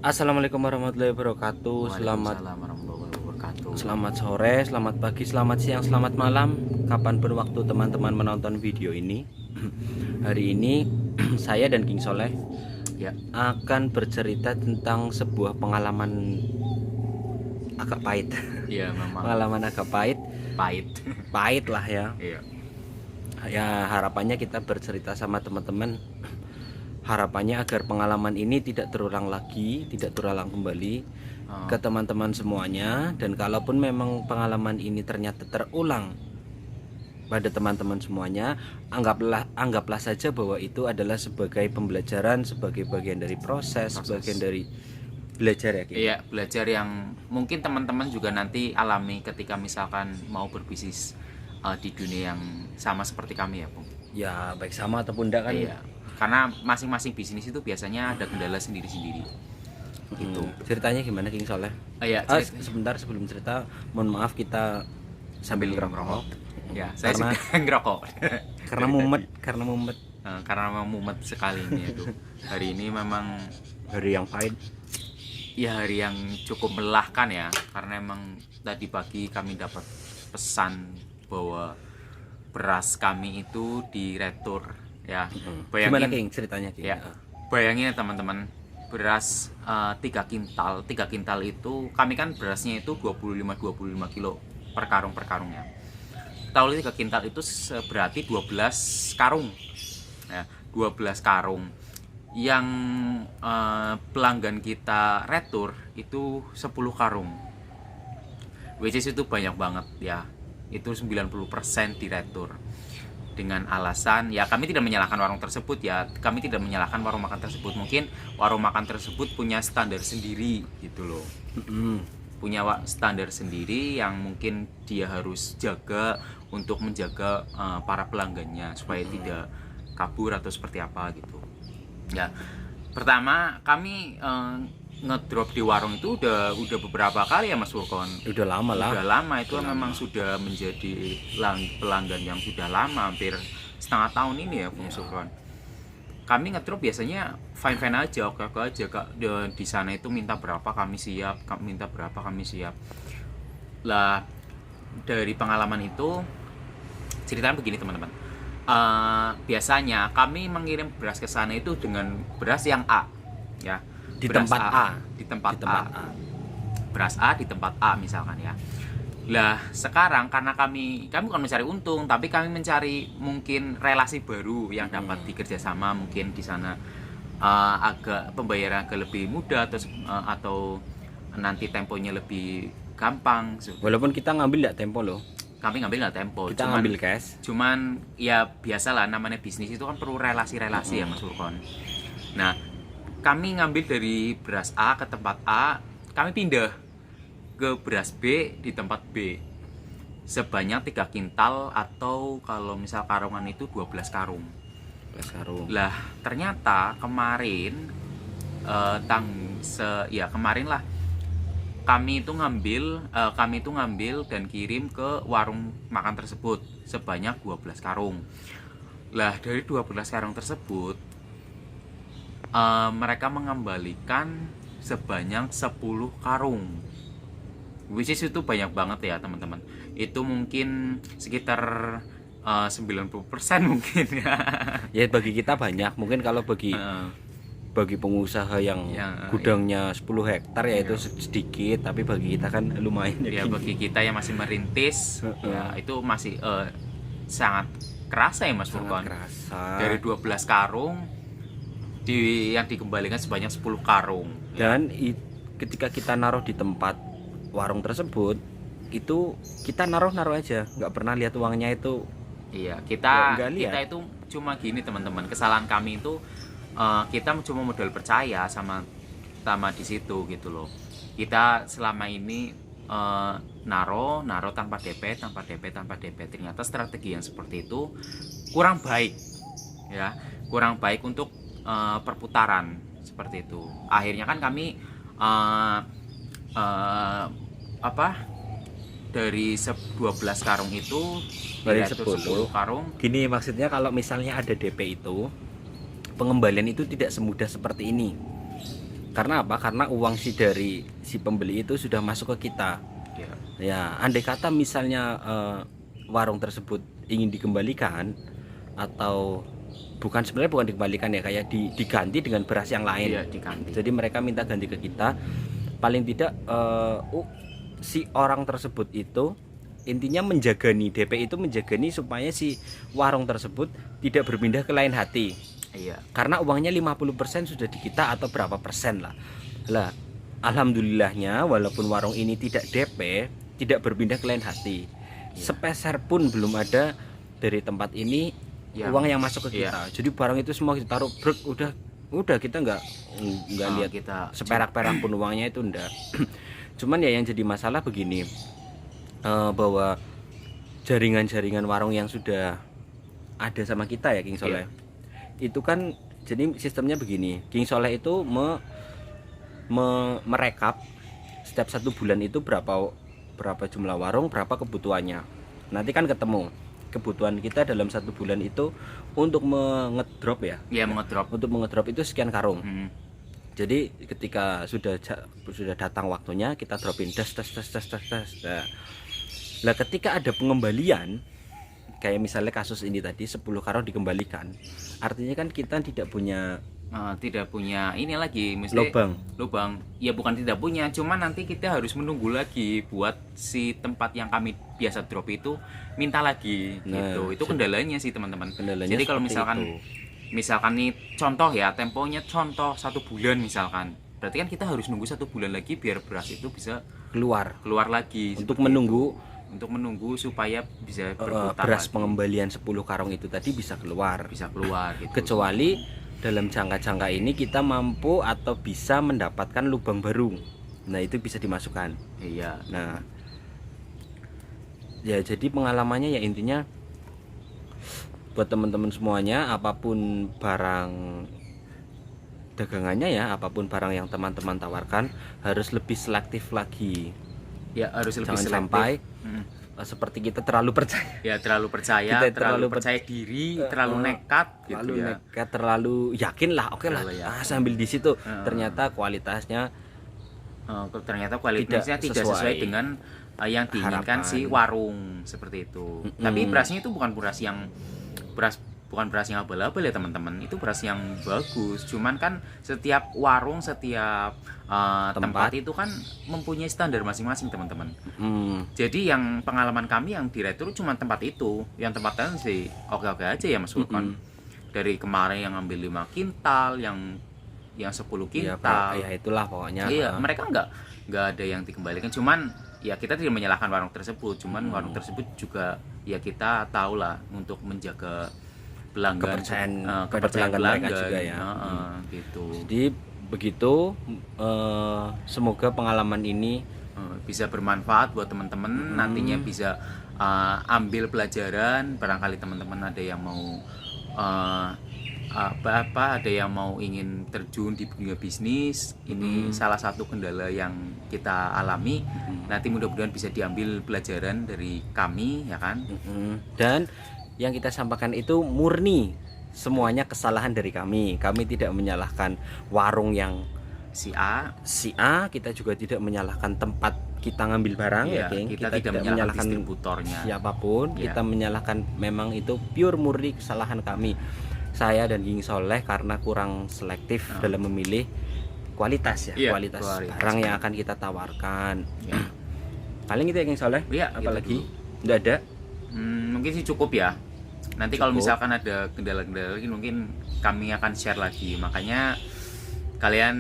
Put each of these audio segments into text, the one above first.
Assalamualaikum warahmatullahi wabarakatuh. Waalaikumsalam warahmatullahi wabarakatuh. Selamat sore, selamat pagi, selamat siang, selamat malam. Kapan berwaktu teman-teman menonton video ini. Hari ini saya dan King Soleh Ya, akan bercerita tentang sebuah pengalaman agak pahit. iya memang Pengalaman agak pahit, pahit. pahit lah ya. Iya, Ya harapannya kita bercerita sama teman-teman. Harapannya agar pengalaman ini tidak terulang lagi, tidak terulang kembali ke teman-teman semuanya. Dan kalaupun memang pengalaman ini ternyata terulang pada teman-teman semuanya, anggaplah saja bahwa itu adalah sebagai pembelajaran, sebagai bagian dari proses. Bagian dari belajar ya Ki? iya belajar yang mungkin teman-teman juga nanti alami ketika misalkan mau berbisnis di dunia yang sama seperti kami ya, Bung. Ya baik sama ataupun enggak kan. Iya, karena masing-masing bisnis itu biasanya ada kendala sendiri-sendiri. Gitu. Ceritanya gimana King Soleh? Iya, Sebentar sebelum cerita, mohon maaf kita sambil ngerokok. Ya, saya Karena- sudah ngerokok. Karena mumet, Karena memang mumet sekali ini itu. Hari ini memang hari yang pahit. ya hari yang cukup melelahkan ya, karena emang tadi pagi kami dapat pesan bahwa beras kami itu diretur ya. Gimana King ceritanya King? Ya, bayangin ya teman-teman, beras 3 kintal itu kami kan berasnya itu 25 kilo per karungnya. Tahu 3 kintal itu berarti 12 karung ya, 12 karung yang pelanggan kita retur itu 10 karung, which is itu banyak banget ya. Itu 90% diretur dengan alasan ya kami tidak menyalahkan warung tersebut ya, kami tidak menyalahkan warung makan tersebut. Mungkin warung makan tersebut punya standar sendiri gitu loh, punya standar sendiri yang mungkin dia harus jaga untuk menjaga para pelanggannya supaya tidak kabur atau seperti apa gitu ya. Pertama kami ngedrop di warung itu udah beberapa kali ya Mas Furkon. Udah lama lah. Udah lama itu memang sudah menjadi pelanggan yang sudah lama, hampir setengah tahun ini ya Bung Furkon. Kami ngedrop biasanya fine aja, oke aja Kak. Di sana itu minta berapa kami siap, minta berapa kami siap. Lah dari pengalaman itu ceritanya begini teman-teman. Biasanya kami mengirim beras ke sana itu dengan beras yang A ya, Di beras tempat A. di tempat Di tempat A. A. Beras A di tempat A misalkan ya. Lah sekarang karena kami bukan mencari untung, tapi kami mencari mungkin relasi baru yang dapat dikerjasama, mungkin di sana agak pembayaran agak lebih mudah atau nanti temponya lebih gampang. Walaupun kita ngambil enggak tempo loh. Kami ngambil nggak tempo, Kita ngambil cash. cuman ya biasalah, namanya bisnis itu kan perlu relasi-relasi ya Mas Furkon. Nah kami ngambil dari beras A ke tempat A, kami pindah ke beras B di tempat B sebanyak 3 kintal, atau kalau misal karungan itu 12 karung. 12 karung. Lah ternyata kemarin kemarin lah kami itu ngambil dan kirim ke warung makan tersebut sebanyak 12 karung. Lah dari 12 karung tersebut mereka mengembalikan sebanyak 10 karung, which is itu banyak banget ya teman-teman. Itu mungkin sekitar 90% mungkin ya. Ya bagi kita banyak, mungkin kalau bagi pengusaha yang gudangnya 10 hektar ya itu sedikit, tapi bagi kita kan lumayan ya. Bagi kita yang masih merintis ya itu masih sangat kerasa ya Mas Furkon. Dari 12 karung yang dikembalikan sebanyak 10 karung. Dan ketika kita naruh di tempat warung tersebut, itu kita naruh aja, nggak pernah lihat uangnya itu. Iya, kita lihat. itu cuma gini teman-teman, kesalahan kami itu kita cuma modal percaya sama di situ gitu loh. Kita selama ini naro tanpa DP. Ternyata strategi yang seperti itu kurang baik ya, kurang baik untuk perputaran seperti itu. Akhirnya kan kami dari 12 karung itu dari 10 karung. Gini maksudnya, kalau misalnya ada DP itu, pengembalian itu tidak semudah seperti ini. Karena apa? Karena uang dari si pembeli itu sudah masuk ke kita. Ya. Ya, andai kata misalnya warung tersebut ingin dikembalikan atau sebenarnya bukan dikembalikan ya, kayak diganti dengan beras yang lain. Iya, diganti. Jadi mereka minta ganti ke kita. Paling tidak si orang tersebut itu intinya menjaga nih, DP itu menjaga nih supaya si warung tersebut tidak berpindah ke lain hati. Iya. Karena uangnya 50% sudah di kita atau berapa persen lah. Lah, alhamdulillahnya walaupun warung ini tidak DP, tidak berpindah ke lain hati. Iya. Sepeser pun belum ada dari tempat ini uang yang masuk ke kita. Jadi barang itu semua kita taruh brek, udah kita nggak lihat kita seperak-perak pun uangnya itu enggak. Cuman ya yang jadi masalah begini, bahwa jaringan-jaringan warung yang sudah ada sama kita ya King Soleh, itu kan jadi sistemnya begini. King Soleh itu merekap setiap 1 bulan itu berapa jumlah warung, berapa kebutuhannya. Nanti kan ketemu kebutuhan kita dalam 1 bulan itu untuk mengedrop ya. Iya, mengedrop. Untuk mengedrop itu sekian karung. Hmm. Jadi ketika sudah datang waktunya, kita dropin das. Nah, ketika ada pengembalian, kayak misalnya kasus ini tadi 10 karung dikembalikan, artinya kan kita tidak punya ini lagi mesti lubang. Ya bukan tidak punya, cuman nanti kita harus menunggu lagi buat si tempat yang kami biasa drop itu minta lagi. Gitu. Itu kendalanya sih teman-teman. Jadi kalau misalkan nih contoh ya, temponya contoh 1 bulan misalkan, berarti kan kita harus nunggu 1 bulan lagi biar beras itu bisa keluar lagi untuk menunggu supaya bisa berputar beras lagi. Pengembalian 10 karung itu tadi bisa keluar gitu. Kecuali dalam jangka-jangka ini kita mampu atau bisa mendapatkan lubang baru, nah itu bisa dimasukkan. Iya. Nah ya, jadi pengalamannya ya intinya buat teman-teman semuanya, apapun barang dagangannya ya, apapun barang yang teman-teman tawarkan, harus lebih selektif lagi. Ya, harus lebih selektif. Sampai seperti kita terlalu percaya. Ya, terlalu percaya, terlalu percaya diri, terlalu nekat gitu terlalu ya. Nekat, terlalu yakin lah, oke lah. Sambil di situ ternyata kualitasnya tidak sesuai dengan yang diinginkan si warung, seperti itu. Tapi berasnya itu bukan beras yang abal-abal ya teman-teman, itu beras yang bagus. Cuman kan setiap warung, setiap tempat itu kan mempunyai standar masing-masing teman-teman. Jadi yang pengalaman kami yang di retro cuma tempat itu, yang tempat lain sih oke-oke aja ya Mas Vulkan. Dari kemarin yang ngambil 5 kintal, yang 10 kintal, ya itulah pokoknya. Iya, mereka nggak ada yang dikembalikan. Cuman ya kita tidak menyalahkan warung tersebut, cuman warung tersebut juga ya kita tahu lah untuk menjaga kepercayaan mereka juga ya. Gitu. Jadi begitu, semoga pengalaman ini bisa bermanfaat buat teman-teman. Nantinya bisa ambil pelajaran. Barangkali teman-teman ada yang mau ada yang mau ingin terjun di dunia bisnis. Ini salah satu kendala yang kita alami. Nanti mudah-mudahan bisa diambil pelajaran dari kami ya kan. Dan yang kita sampaikan itu murni semuanya kesalahan dari kami. Kami tidak menyalahkan warung yang si A, kita juga tidak menyalahkan tempat kita ngambil barang ya, kita tidak menyalahkan distributornya siapapun. Kita menyalahkan memang itu pure murni kesalahan kami, saya dan King Soleh, karena kurang selektif dalam memilih kualitas ya, kualitas barang yang akan kita tawarkan. Paling itu ya King Soleh. Apalagi nggak ada. Mungkin sih cukup ya. Nanti kalau misalkan ada kendala-kendala lagi mungkin kami akan share lagi. Makanya kalian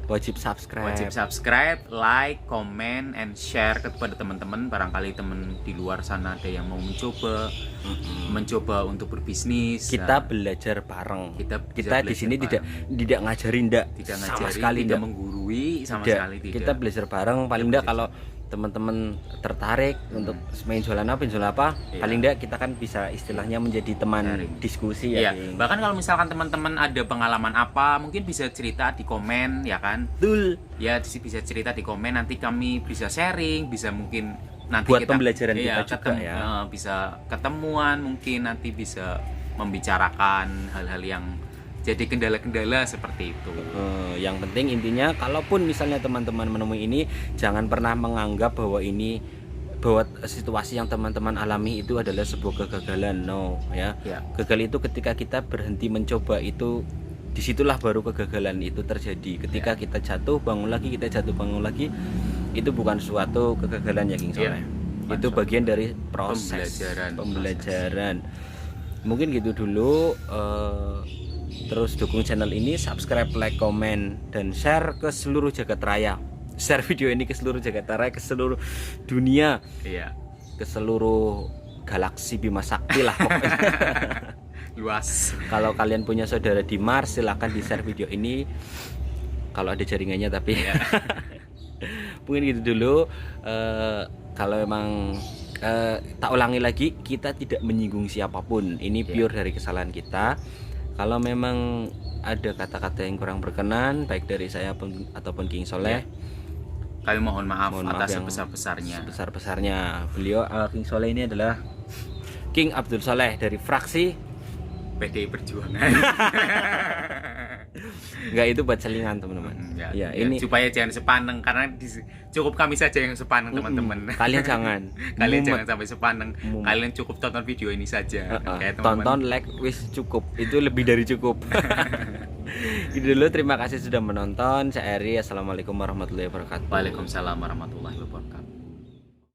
wajib subscribe, like, comment, and share kepada teman-teman. Barangkali teman di luar sana ada yang mau mencoba untuk berbisnis. Kita belajar bareng. Kita di sini tidak ngajarin, sama sekali tidak menggurui sama sekali tidak. Kita belajar bareng. Paling enggak kalau teman-teman tertarik untuk main jualan apa, paling enggak kita kan bisa istilahnya menjadi teman diskusi ya. Bahkan kalau misalkan teman-teman ada pengalaman apa, mungkin bisa cerita di komen ya kan. Betul. Ya, bisa cerita di komen, nanti kami bisa sharing, bisa mungkin nanti buat kita pembelajaran kita juga ya. Bisa ketemuan, mungkin nanti bisa membicarakan hal-hal yang jadi kendala-kendala seperti itu. Yang penting intinya, kalaupun misalnya teman-teman menemui ini, jangan pernah menganggap bahwa situasi yang teman-teman alami itu adalah sebuah kegagalan. No, ya. Gagal itu ketika kita berhenti mencoba, itu disitulah baru kegagalan itu terjadi. Ketika kita jatuh bangun lagi, itu bukan suatu kegagalan ya King Soleh. Itu bagian dari proses pembelajaran. Mungkin gitu dulu. Terus dukung channel ini, subscribe, like, komen, dan share ke seluruh jagat raya. Share video ini ke seluruh jagat raya, ke seluruh dunia, ke seluruh galaksi Bima Sakti lah pokoknya. Luas. Kalau kalian punya saudara di Mars, silahkan di share video ini. Kalau ada jaringannya tapi. Mungkin gitu dulu. Kalau emang tak ulangi lagi, kita tidak menyinggung siapapun. Ini pure dari kesalahan kita. Kalau memang ada kata-kata yang kurang berkenan, baik dari saya ataupun King Soleh, kami mohon maaf atas sebesar-besarnya. Sebesar-besarnya. Beliau King Soleh ini adalah King Abdul Soleh dari fraksi PDI Perjuangan. Enggak, itu buat selingan teman-teman. Ini supaya jangan sepaneng, karena cukup kami saja yang sepaneng teman-teman. Kalian jangan. Jangan sampai sepaneng. Kalian cukup tonton video ini saja. Tonton, like, wis cukup. Itu lebih dari cukup. Itu dulu, terima kasih sudah menonton. Saya Eri. Assalamualaikum warahmatullahi wabarakatuh. Waalaikumsalam warahmatullahi wabarakatuh.